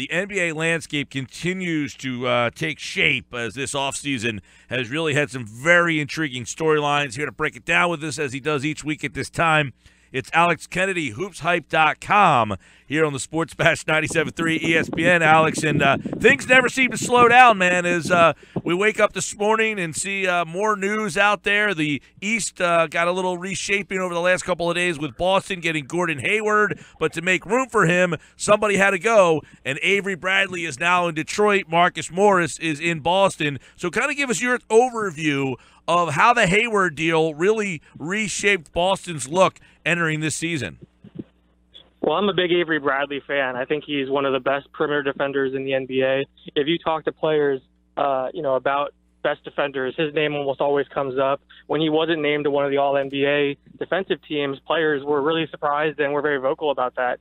the NBA landscape continues to take shape as this offseason has really had some very intriguing storylines. Here to break it down with us, as he does each week at this time, it's Alex Kennedy, hoopshype.com, here on the Sports Bash 97.3 ESPN. Alex, and things never seem to slow down, man, as we wake up this morning and see more news out there. The East got a little reshaping over the last couple of days with Boston getting Gordon Hayward, but to make room for him, somebody had to go, and Avery Bradley is now in Detroit. Marcus Morris is in Boston. So kind of give us your overview of how the Hayward deal really reshaped Boston's look entering this season. Well, I'm a big Avery Bradley fan. I think he's one of the best perimeter defenders in the NBA. If you talk to players, about best defenders, his name almost always comes up. When he wasn't named to one of the All-NBA defensive teams, players were really surprised and were very vocal about that.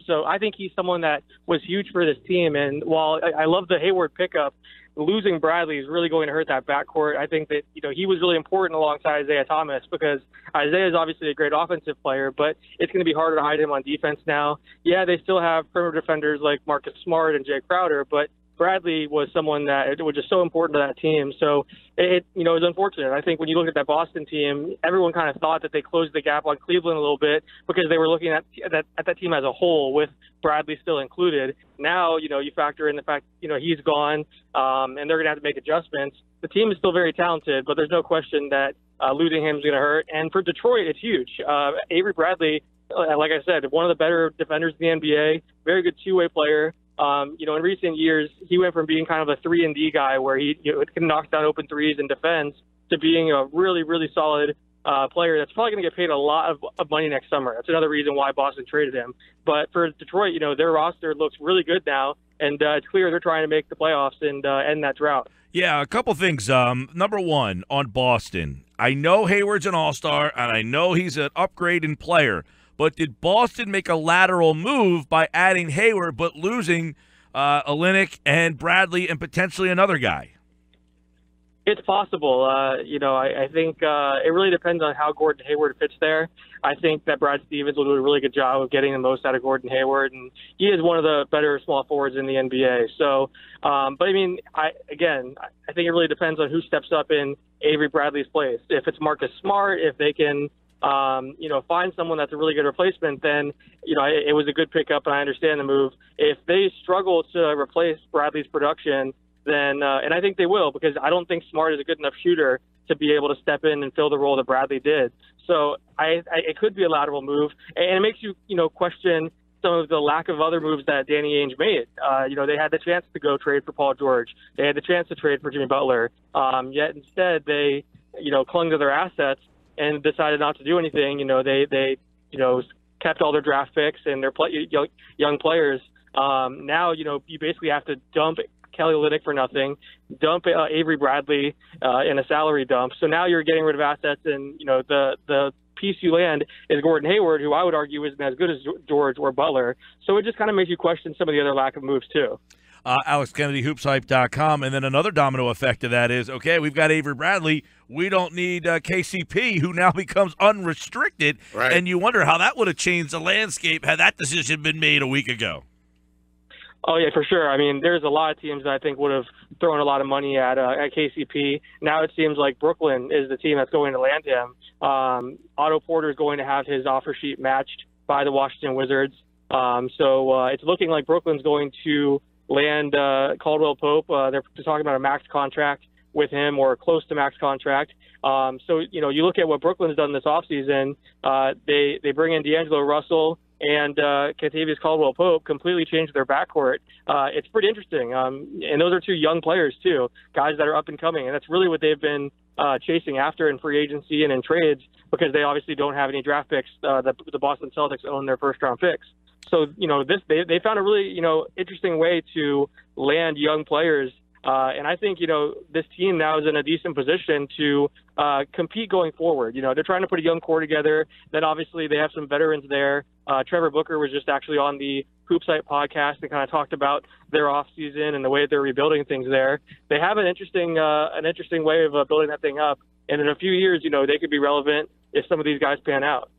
So I think he's someone that was huge for this team. And while I love the Hayward pickup, losing Bradley is really going to hurt that backcourt. I think that, he was really important alongside Isaiah Thomas, because Isaiah is obviously a great offensive player, but it's going to be harder to hide him on defense now. Yeah, they still have perimeter defenders like Marcus Smart and Jay Crowder, but Bradley was someone that it was just so important to that team. So it was unfortunate. I think when you look at that Boston team, everyone kind of thought that they closed the gap on Cleveland a little bit because they were looking at that team as a whole with Bradley still included. Now, you factor in the fact, he's gone, and they're going to have to make adjustments. The team is still very talented, but there's no question that losing him is going to hurt. And for Detroit, it's huge. Avery Bradley, like I said, one of the better defenders in the NBA, very good two-way player. In recent years, he went from being kind of a 3-and-D guy where he knocks down open threes and defends to being a really, really solid player that's probably going to get paid a lot of money next summer. That's another reason why Boston traded him. But for Detroit, their roster looks really good now, and it's clear they're trying to make the playoffs and end that drought. Yeah, a couple things. Number one, on Boston, I know Hayward's an all-star, and I know he's an upgrade in player. But did Boston make a lateral move by adding Hayward but losing Olynyk and Bradley and potentially another guy? It's possible. I think it really depends on how Gordon Hayward fits there. I think that Brad Stevens will do a really good job of getting the most out of Gordon Hayward, and he is one of the better small forwards in the NBA. So, I think it really depends on who steps up in Avery Bradley's place. If it's Marcus Smart, if they can find someone that's a really good replacement, then, it was a good pickup, and I understand the move. If they struggle to replace Bradley's production, then, and I think they will, because I don't think Smart is a good enough shooter to be able to step in and fill the role that Bradley did. So it could be a lateral move, and it makes you, question some of the lack of other moves that Danny Ainge made. They had the chance to go trade for Paul George. They had the chance to trade for Jimmy Butler. Yet instead they, clung to their assets and decided not to do anything. They kept all their draft picks and their young players. Now, you basically have to dump Kelly Olynyk for nothing, dump Avery Bradley in a salary dump. So now you're getting rid of assets, and, the piece you land is Gordon Hayward, who I would argue isn't as good as George or Butler. So it just kind of makes you question some of the other lack of moves too. Alex Kennedy, hoopshype.com. And then another domino effect of that is, okay, we've got Avery Bradley. We don't need KCP, who now becomes unrestricted. Right. And you wonder how that would have changed the landscape had that decision been made a week ago. Oh, yeah, for sure. I mean, there's a lot of teams that I think would have thrown a lot of money at KCP. Now it seems like Brooklyn is the team that's going to land him. Otto Porter is going to have his offer sheet matched by the Washington Wizards. So it's looking like Brooklyn's going to land Caldwell Pope. They're talking about a max contract with him, or close to max contract. So, you look at what Brooklyn's done this offseason. They bring in D'Angelo Russell and Kentavious Caldwell-Pope, completely changed their backcourt. It's pretty interesting. And those are two young players, too, guys that are up and coming. And that's really what they've been chasing after in free agency and in trades, because they obviously don't have any draft picks. The Boston Celtics own their first-round picks. So, they found a really, interesting way to land young players. And I think, this team now is in a decent position to compete going forward. They're trying to put a young core together. Then obviously they have some veterans there. Trevor Booker was just actually on the Hoop Site podcast and kind of talked about their offseason and the way they're rebuilding things there. They have an interesting way of building that thing up. And in a few years, they could be relevant if some of these guys pan out.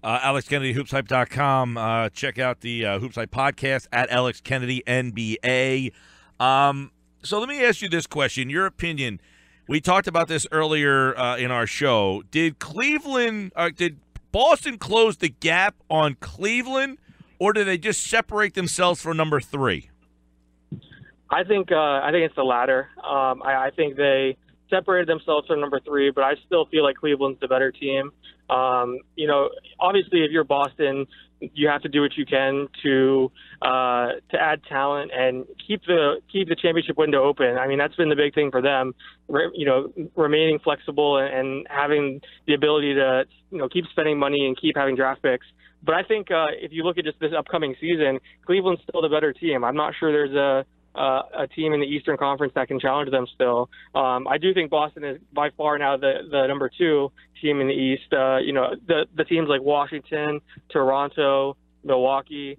Alex Kennedy, hoopshype.com. Check out the Hoops Hype podcast at Alex Kennedy NBA. So let me ask you this question, your opinion. We talked about this earlier in our show. Did Boston close the gap on Cleveland, or did they just separate themselves for number 3? I think it's the latter. I think they separated themselves from number 3, but I still feel like Cleveland's the better team. Obviously, if you're Boston, you have to do what you can to add talent and keep the championship window open. I mean, that's been the big thing for them. Remaining flexible and having the ability to keep spending money and keep having draft picks. But I think if you look at just this upcoming season, Cleveland's still the better team. I'm not sure there's a team in the Eastern Conference that can challenge them still. I do think Boston is by far now the number 2 team in the East. The teams like Washington, Toronto, Milwaukee,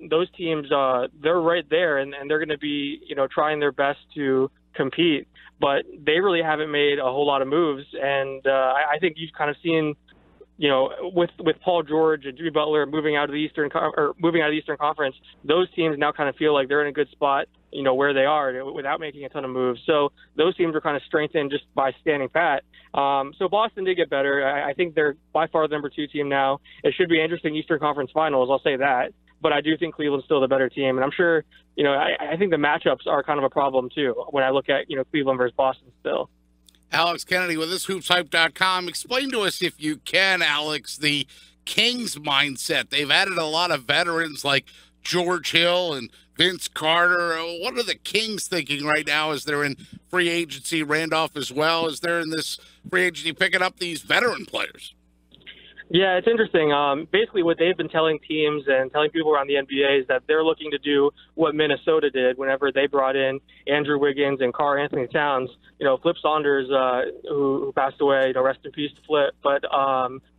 those teams, they're right there, and they're going to be, trying their best to compete. But they really haven't made a whole lot of moves, and I think you've kind of seen, with Paul George and Jimmy Butler moving out of the Eastern Conference, those teams now kind of feel like they're in a good spot, where they are without making a ton of moves. So those teams are kind of strengthened just by standing pat. So Boston did get better. I think they're by far the number 2 team now. It should be an interesting Eastern Conference Finals, I'll say that. But I do think Cleveland's still the better team. And I'm sure, I think the matchups are kind of a problem too when I look at, Cleveland versus Boston still. Alex Kennedy with this hoopshype.com. Explain to us, if you can, Alex, the Kings mindset. They've added a lot of veterans like George Hill and Vince Carter. What are the Kings thinking right now as they're in free agency? Randolph as well, as they're in this free agency picking up these veteran players. Yeah, it's interesting. Basically, what they've been telling teams and telling people around the NBA is that they're looking to do what Minnesota did whenever they brought in Andrew Wiggins and Karl-Anthony Towns. Flip Saunders, who passed away, rest in peace to Flip. But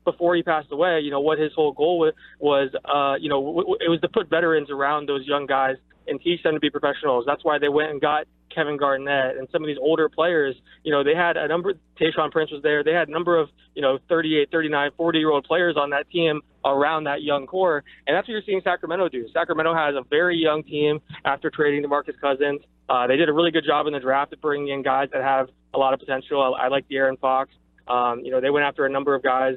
before he passed away, what his whole goal was, it was to put veterans around those young guys and teach them to be professionals. That's why they went and got Kevin Garnett and some of these older players. They had a number, Tayshaun Prince was there. They had a number of, 38, 39, 40-year-old players on that team around that young core. And that's what you're seeing Sacramento do. Sacramento has a very young team after trading DeMarcus Cousins. They did a really good job in the draft of bringing in guys that have a lot of potential. I like De'Aaron Fox. They went after a number of guys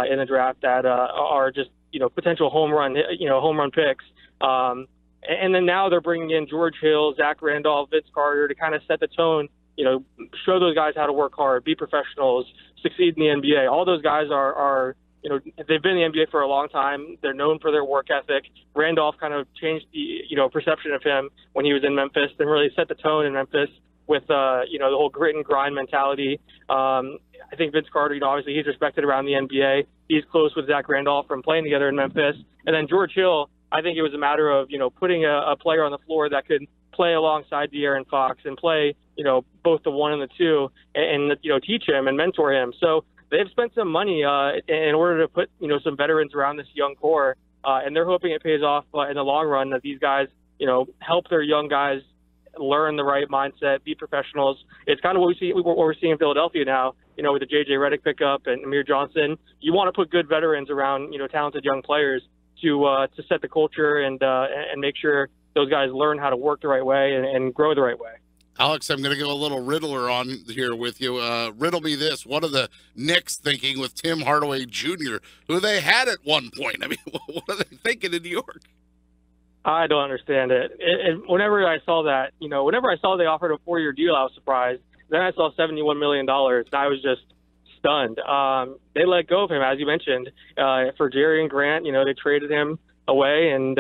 in the draft that are just, potential home run picks. And then now they're bringing in George Hill, Zach Randolph, Vince Carter to kind of set the tone, show those guys how to work hard, be professionals, succeed in the NBA. All those guys are they've been in the NBA for a long time. They're known for their work ethic. Randolph kind of changed the, perception of him when he was in Memphis and really set the tone in Memphis with, the whole grit and grind mentality. I think Vince Carter, obviously he's respected around the NBA. He's close with Zach Randolph from playing together in Memphis. And then George Hill, I think it was a matter of, putting a player on the floor that could play alongside De'Aaron Fox and play, both the 1 and the 2 and teach him and mentor him. So they've spent some money in order to put, some veterans around this young core. And they're hoping it pays off in the long run, that these guys, help their young guys learn the right mindset, be professionals. It's kind of what we're seeing in Philadelphia now, with the J.J. Redick pickup and Amir Johnson. You want to put good veterans around, talented young players to set the culture and make sure those guys learn how to work the right way and grow the right way. Alex, I'm going to go a little riddler on here with you. Riddle me this. What are the Knicks thinking with Tim Hardaway Jr., who they had at one point? I mean, what are they thinking in New York? I don't understand it. Whenever I saw that, whenever I saw they offered a 4-year deal, I was surprised. Then I saw $71 million, and I was just stunned. They let go of him, as you mentioned, for Jerry and Grant. They traded him away, and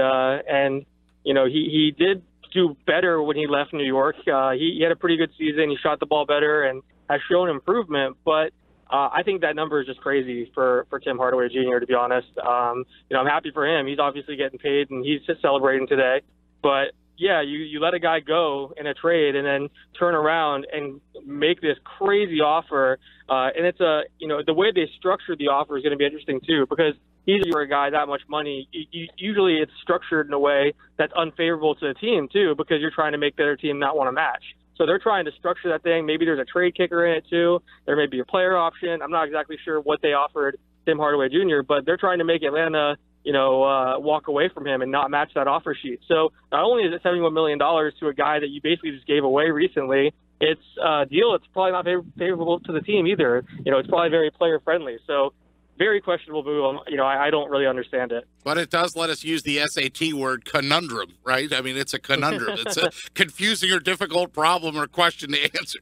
he did do better when he left New York. He had a pretty good season. He shot the ball better and has shown improvement, but I think that number is just crazy for Tim Hardaway Jr., to be honest. I'm happy for him. He's obviously getting paid, and he's just celebrating today. But, yeah, you let a guy go in a trade and then turn around and make this crazy offer. And it's the way they structured the offer is going to be interesting, too, because either you're a guy that much money, usually it's structured in a way that's unfavorable to the team, too, because you're trying to make the other team not want to match. So they're trying to structure that thing. Maybe there's a trade kicker in it, too. There may be a player option. I'm not exactly sure what they offered Tim Hardaway Jr., but they're trying to make Atlanta, walk away from him and not match that offer sheet. So not only is it $71 million to a guy that you basically just gave away recently, it's a deal that's probably not favorable to the team either. It's probably very player friendly. So very questionable move. I don't really understand it. But it does let us use the SAT word conundrum, right? I mean, it's a conundrum. It's a confusing or difficult problem or question to answer.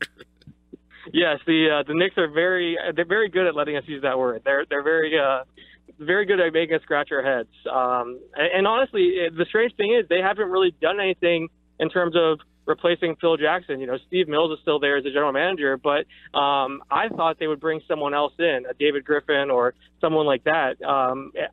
Yes, the Knicks are they're very good at letting us use that word. They're very good at making us scratch our heads. And honestly, the strange thing is they haven't really done anything in terms of replacing Phil Jackson. Steve Mills is still there as a general manager, but I thought they would bring someone else in, a David Griffin or someone like that.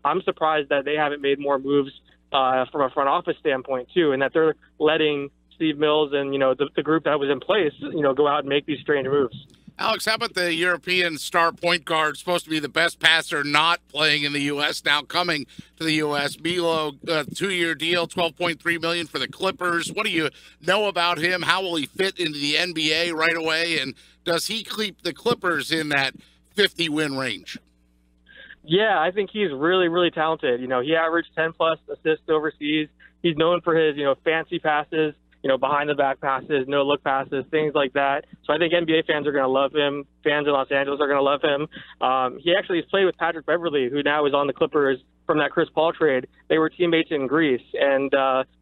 I'm surprised that they haven't made more moves from a front office standpoint too, and that they're letting Steve Mills and the group that was in place go out and make these strange moves. Alex, how about the European star point guard, supposed to be the best passer, not playing in the U.S., now coming to the U.S.? Milo, 2-year deal, $12.3 million for the Clippers. What do you know about him? How will he fit into the NBA right away? And does he keep the Clippers in that 50-win range? Yeah, I think he's really, really talented. He averaged 10-plus assists overseas. He's known for his, fancy passes, behind-the-back passes, no-look passes, things like that. So I think NBA fans are going to love him. Fans in Los Angeles are going to love him. He actually has played with Patrick Beverley, who now is on the Clippers from that Chris Paul trade. They were teammates in Greece, and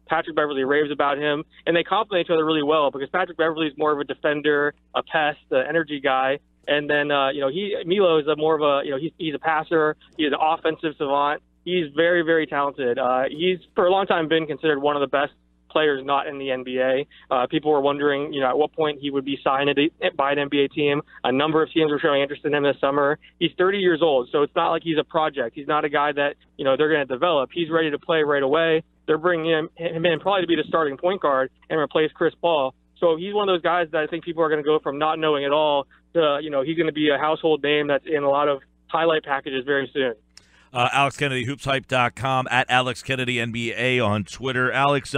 Patrick Beverley raves about him. And they complement each other really well because Patrick Beverley is more of a defender, a pest, an energy guy. And then, Milo is more of a, he's a passer. He's an offensive savant. He's very, very talented. He's, for a long time, been considered one of the best players not in the NBA. People were wondering, at what point he would be signed by an NBA team. A number of teams were showing interest in him this summer. He's 30 years old, so it's not like he's a project. He's not a guy that, they're going to develop. He's ready to play right away. They're bringing him in probably to be the starting point guard and replace Chris Paul. So he's one of those guys that I think people are going to go from not knowing at all to, he's going to be a household name that's in a lot of highlight packages very soon. Alex Kennedy, hoopshype.com, at Alex Kennedy NBA on Twitter. Alex,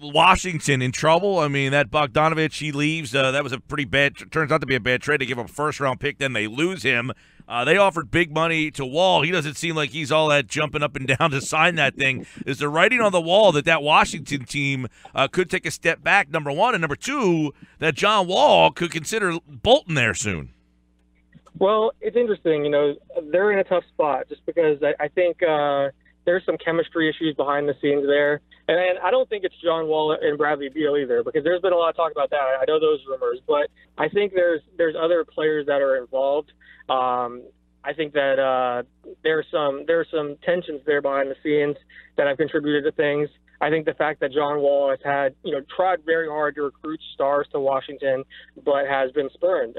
Washington in trouble. I mean, that Bogdanovich, he leaves. That was a pretty bad, turns out to be a bad trade. They give up a first-round pick, then they lose him. They offered big money to Wall. He doesn't seem like he's all that jumping up and down to sign that thing. Is the writing on the wall that Washington team could take a step back, number one, and number two, that John Wall could consider bolting there soon? Well, it's interesting. They're in a tough spot just because I think there's some chemistry issues behind the scenes there. And I don't think it's John Wall and Bradley Beal either, because there's been a lot of talk about that. I know those rumors, but I think there's other players that are involved. I think that there's some tensions there behind the scenes that have contributed to things. I think the fact that John Wall has had, tried very hard to recruit stars to Washington, but has been spurned.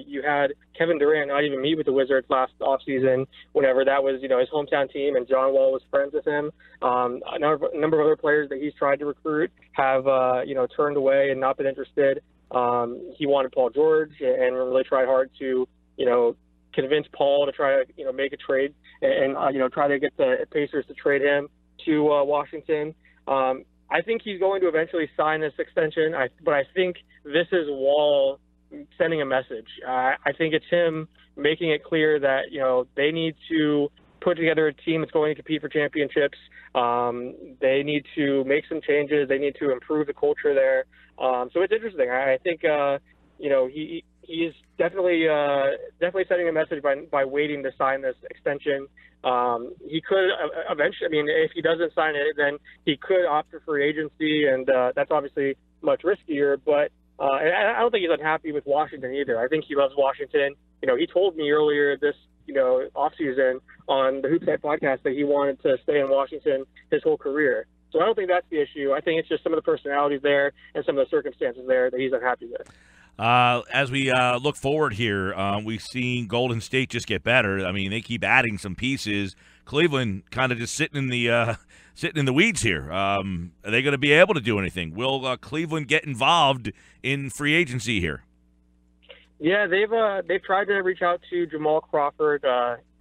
You had Kevin Durant not even meet with the Wizards last offseason whenever that was, his hometown team, and John Wall was friends with him. A number of other players that he's tried to recruit have, turned away and not been interested. He wanted Paul George and really tried hard to, convince Paul to try to, make a trade and try to get the Pacers to trade him to Washington. I think he's going to eventually sign this extension, but I think this is Wall sending a message. I think it's him making it clear that, they need to put together a team that's going to compete for championships. They need to make some changes. They need to improve the culture there. So it's interesting. I think, he's definitely sending a message by waiting to sign this extension. He could eventually, if he doesn't sign it, then he could opt for free agency, and that's obviously much riskier. But I don't think he's unhappy with Washington either. I think he loves Washington. He told me earlier this, offseason on the Hoops Night podcast that he wanted to stay in Washington his whole career. So I don't think that's the issue. I think it's just some of the personalities there and some of the circumstances there that he's unhappy with. As we look forward here, we've seen Golden State just get better. I mean, they keep adding some pieces. Cleveland kind of just sitting in the weeds here. Are they going to be able to do anything? Will Cleveland get involved in free agency here? Yeah, they've tried to reach out to Jamal Crawford.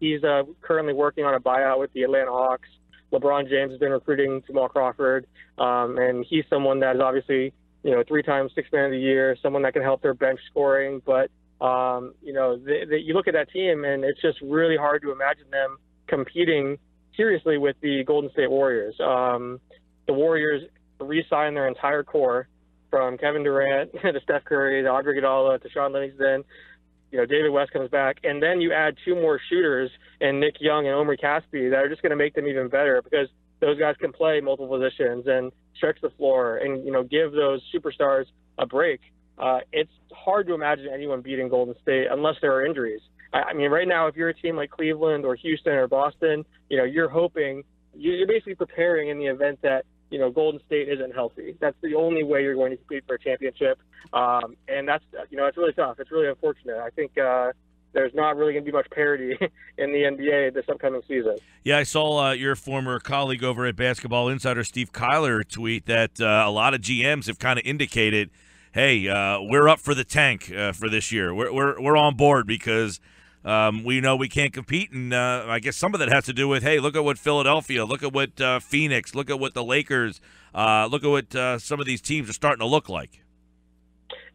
He's currently working on a buyout with the Atlanta Hawks. LeBron James has been recruiting Jamal Crawford, and he's someone that is obviously 3-time Sixth Man of the Year, someone that can help their bench scoring. But You look at that team, and it's just really hard to imagine them competing seriously with the Golden State Warriors. The Warriors re-signed their entire core, from Kevin Durant to Steph Curry to Andre Iguodala to Sean Livingston. David West comes back, and then you add 2 more shooters and Nick Young and Omri Caspi that are just going to make them even better, because those guys can play multiple positions and stretch the floor and, give those superstars a break. It's hard to imagine anyone beating Golden State unless there are injuries. I mean, right now, if you're a team like Cleveland or Houston or Boston, you're hoping, you're basically preparing in the event that, Golden State isn't healthy. That's the only way you're going to compete for a championship. And that's, it's really tough. It's really unfortunate. I think there's not really going to be much parity in the NBA this upcoming season. Yeah, I saw your former colleague over at Basketball Insider, Steve Kyler, tweet that a lot of GMs have kind of indicated, hey, we're up for the tank for this year. We're on board because we know we can't compete, and I guess some of that has to do with, hey, look at what Philadelphia, look at what Phoenix, look at what the Lakers, look at what some of these teams are starting to look like.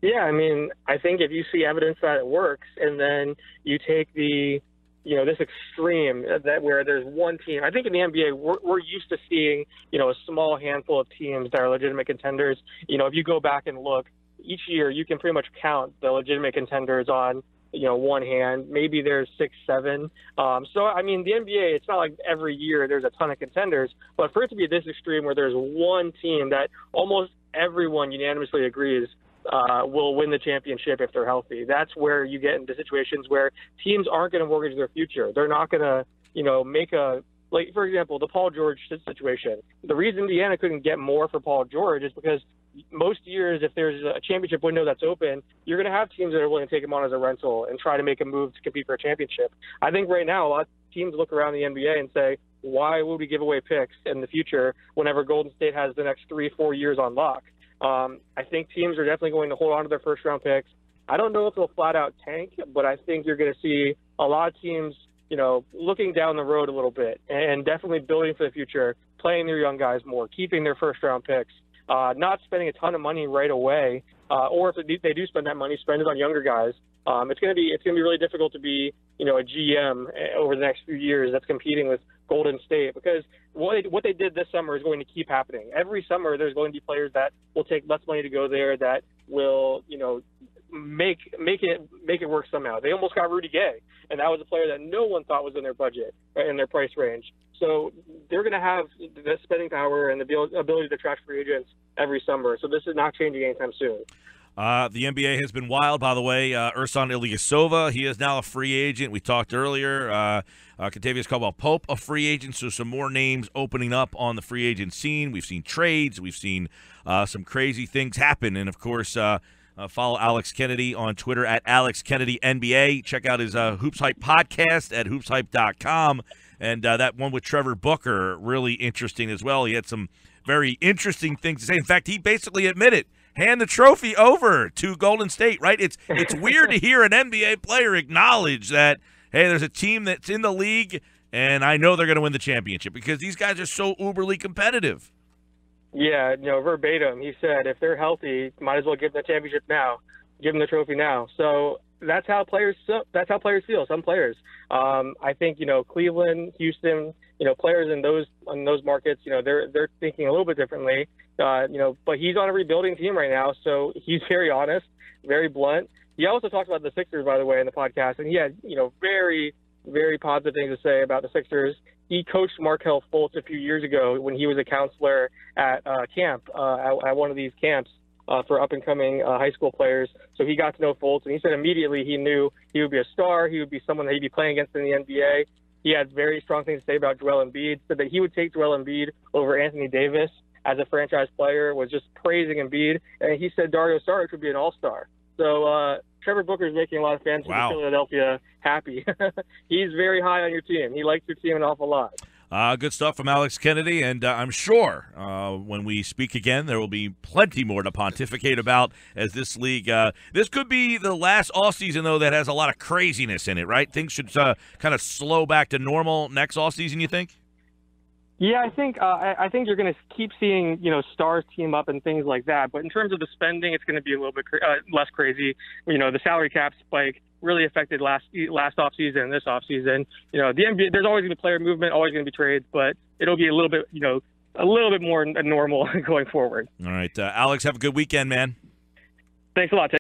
Yeah, I mean, I think if you see evidence that it works, and then you take the, this extreme that where there's one team. I think in the NBA, we're used to seeing, a small handful of teams that are legitimate contenders. If you go back and look, each year you can pretty much count the legitimate contenders on, one hand. Maybe there's 6, 7. So, I mean, the NBA, it's not like every year there's a ton of contenders, but for it to be this extreme where there's one team that almost everyone unanimously agrees will win the championship if they're healthy, that's where you get into situations where teams aren't going to mortgage their future. They're not going to, make a, like, for example, the Paul George situation. The reason Indiana couldn't get more for Paul George is because most years, if there's a championship window that's open, you're going to have teams that are willing to take him on as a rental and try to make a move to compete for a championship. I think right now, a lot of teams look around the NBA and say, why would we give away picks in the future whenever Golden State has the next 3-4 years on lock? I think teams are definitely going to hold on to their first-round picks. I don't know if they'll flat-out tank, but I think you're going to see a lot of teams, looking down the road a little bit and definitely building for the future, playing their young guys more, keeping their first-round picks, not spending a ton of money right away, or if they do spend that money, spend it on younger guys. It's going to be really difficult to be, a GM over the next few years that's competing with Golden State, because what they did this summer is going to keep happening. Every summer, there's going to be players that will take less money to go there that will, make it work somehow. They almost got Rudy Gay, and that was a player that no one thought was in their budget, in their price range. So they're going to have the spending power and the ability to attract free agents every summer. So this is not changing anytime soon. The NBA has been wild, by the way. Ersan Ilyasova, he is now a free agent. We talked earlier. Kentavious Caldwell-Pope, a free agent, so some more names opening up on the free agent scene. We've seen trades. We've seen some crazy things happen. And, of course, follow Alex Kennedy on Twitter at AlexKennedyNBA. Check out his Hoops Hype podcast at hoopshype.com. And that one with Trevor Booker, really interesting as well. He had some very interesting things to say. In fact, he basically admitted, hand the trophy over to Golden State, right? It's weird to hear an NBA player acknowledge that, hey, there's a team that's in the league, and I know they're going to win the championship, because these guys are so uberly competitive. Yeah, verbatim, he said, if they're healthy, might as well give them the championship now, give them the trophy now. So that's how players feel. Some players, I think, Cleveland, Houston, players in those markets, they're thinking a little bit differently. But he's on a rebuilding team right now, so he's very honest, very blunt. He also talked about the Sixers, by the way, in the podcast, and he had, very, very positive things to say about the Sixers. He coached Markelle Fultz a few years ago when he was a counselor at camp, at one of these camps for up-and-coming high school players. So he got to know Fultz, and he said immediately he knew he would be a star, he would be someone that he'd be playing against in the NBA. He had very strong things to say about Joel Embiid, said that he would take Joel Embiid over Anthony Davis as a franchise player, was just praising Embiid. And he said Dario Saric would be an all-star. So Trevor Booker is making a lot of fans in Philadelphia happy. He's very high on your team. He likes your team an awful lot. Good stuff from Alex Kennedy, and I'm sure when we speak again, there will be plenty more to pontificate about as this league. This could be the last offseason, though, that has a lot of craziness in it, right? Things should kind of slow back to normal next offseason, you think? Yeah, I think you're going to keep seeing stars team up and things like that. But in terms of the spending, it's going to be a little bit less crazy. The salary cap spike really affected last offseason and this offseason. The NBA, there's always going to be player movement, always going to be trades, but it'll be a little bit more normal going forward. All right, Alex, have a good weekend, man. Thanks a lot, Ted.